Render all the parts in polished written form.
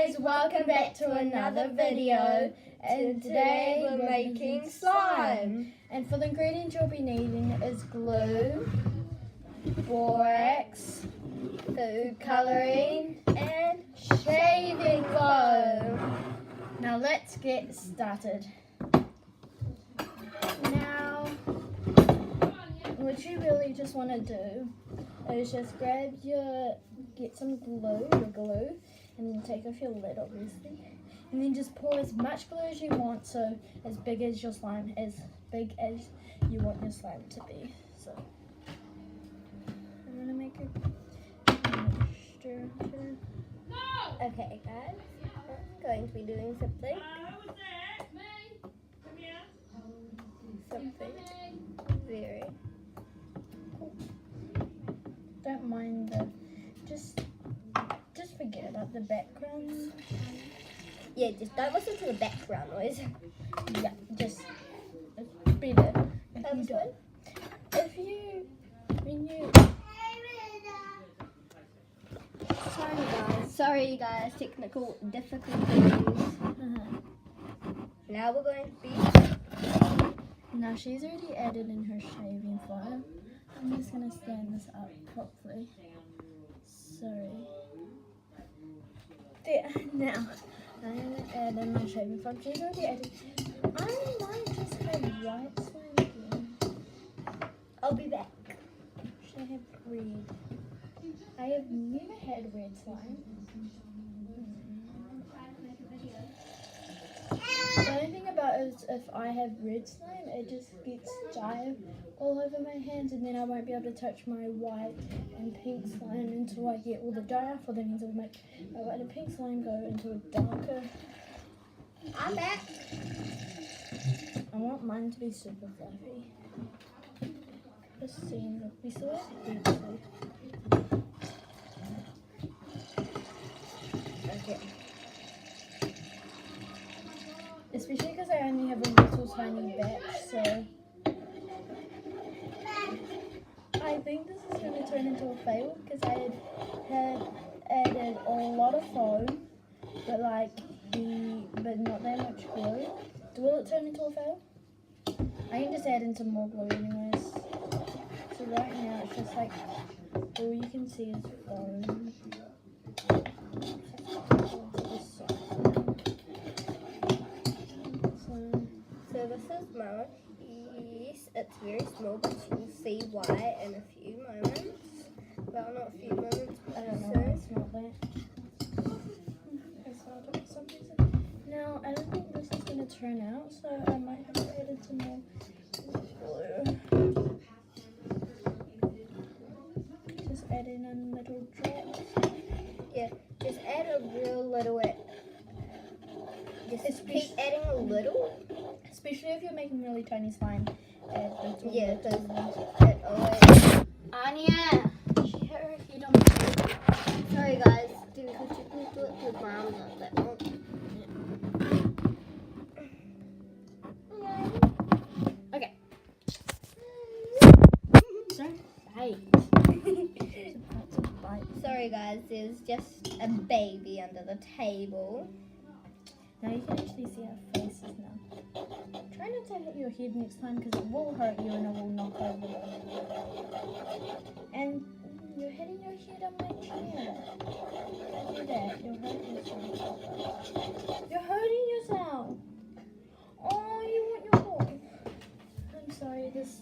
guys, welcome back to another video, and today we're making slime. And for the ingredients you'll be needing is glue, borax, food colouring and shaving foam. Now let's get started. Now what you really just want to do is just get some glue, and then take off your lid obviously, and then just pour as much glue as you want, so as big as your slime, as big as you want your slime to be. So I'm gonna make a mixture. Okay guys, I'm going to be doing something very Don't mind the just forget about the background. Yeah, just don't listen to the background noise. Yeah, just it's better That's good. Sorry guys, technical difficulties. Now we're going to be Now she's already added in her shaving foam. I'm just gonna stand this up properly. Sorry. There. Now I'm gonna add in my shaving foam. She's already added. I might just have white slime again. I'll be back. Should I have red? I have never had red slime. The only thing about it is if I have red slime, it just gets dye all over my hands, and then I won't be able to touch my white and pink slime until I get all the dye off, or that means it'll make my white and pink slime go into a darker. I'm back. I want mine to be super fluffy. Just seeing, we still have red slime. Okay. Especially because I only have a little tiny batch, so I think this is going to turn into a fail because I had added a lot of foam, but not that much glue. Will it turn into a fail? I can just add in some more glue anyways. So right now it's just like all you can see is foam. So this is mine. Yes, it's very small, but you'll see why in a few moments. Well, not a few moments. I don't know why it's not that. It's hard for some reason. Now, I don't think this is going to turn out, so I might have to add in some more glue. Just add in a little drop. Yeah, just add a real little bit. Just keep adding a little. Especially if you're making really tiny slime. Yeah, because it always... Anya! She hit her head on the table. Sorry guys, could you please do it with my arms not that long? Okay. Don't bite. Sorry guys, there's just a baby under the table. Now you can actually see our faces now. Try not to hit your head next time because it will hurt you and it will knock over. And you're hitting your head on my chair. Don't do that. You're hurting yourself. You're hurting yourself. Oh, you want your ball. I'm sorry, this...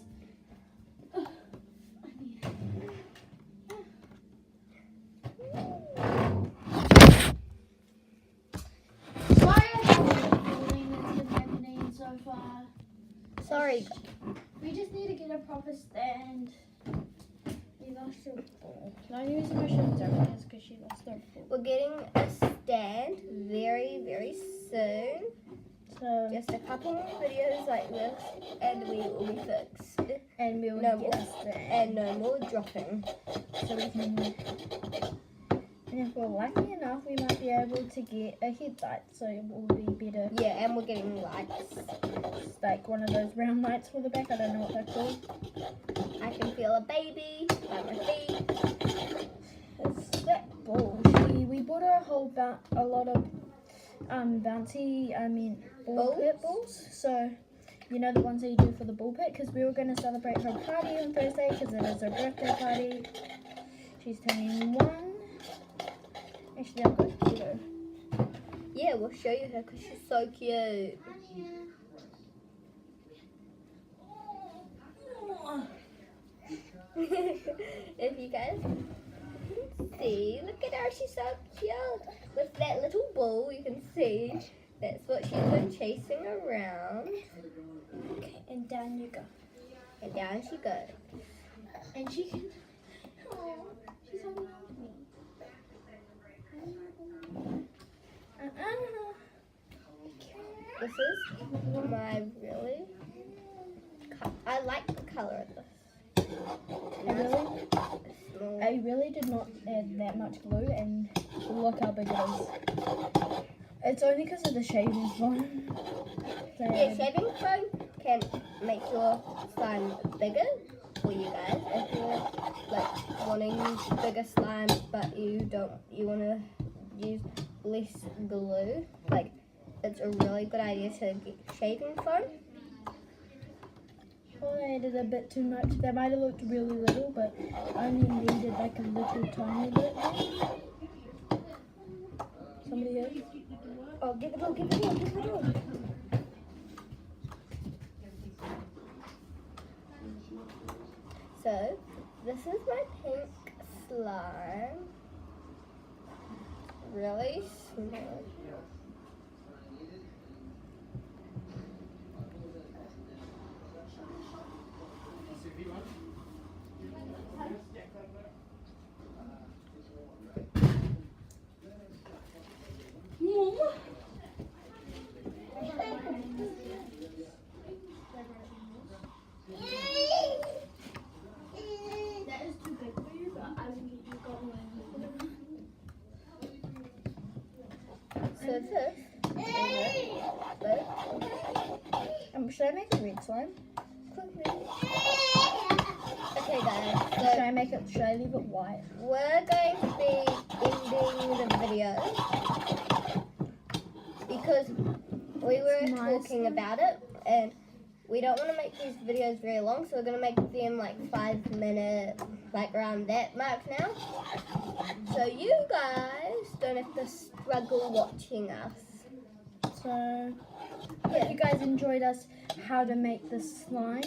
Sorry. We just need to get a proper stand. You lost your ball. Can I use my shoulder because she lost her ball? We're getting a stand very, very soon. So just a couple more videos like this and we will be fixed. And we will get a stand. And no more dropping. So we can... And if we're lucky enough, we might be able to get a headlight, so it will be better. Yeah, and we're getting lights. It's like one of those round lights for the back. I don't know what they're called. I can feel a baby by my feet. It's that ball. She we bought her a lot of bouncy, ball pit balls. So, you know the ones that you do for the ball pit, because we were going to celebrate her party on Thursday because it is her birthday party. She's turning 1. Actually, I've got a photo. Yeah, we'll show you her because she's so cute. If you guys can see, look at her, she's so cute. With that little ball, you can see that's what she's been chasing around. Okay, and down you go. And down she goes. And she can. Oh, she's holding on to me. This is my really. I like the color of this. I really did not add that much glue, and look how big it is. It's only because of the shaving foam. So, Yeah, shaving foam can make your slime bigger for you guys. If you're like wanting bigger slime, but you want to use less glue, like it's a really good idea to get shaving foam. Oh, I added a bit too much. That might have looked really little, but I only needed like a little tiny bit. Somebody else? Oh, give it all, give it all, give it all. So, this is my pink slime. Really small. That is too big for you, but I will get you got one. So this Should I make a red slime? okay guys, Should I leave it white? we're going to be ending the video because we were talking about it and we don't want to make these videos very long, so we're going to make them like 5 minutes, like around that mark now. So you guys don't have to struggle watching us. So, if you guys enjoyed us, how to make slime.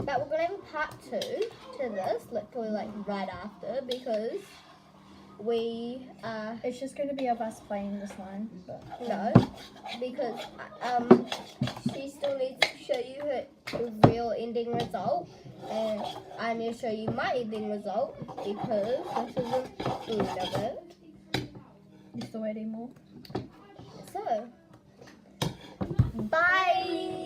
But we're going to have a part 2 to this, literally like right after, because It's just going to be of us playing the slime. But no, because she still needs to show you her real ending result, and I need to show you my ending result because this isn't the end of it. you still waiting more? So, bye!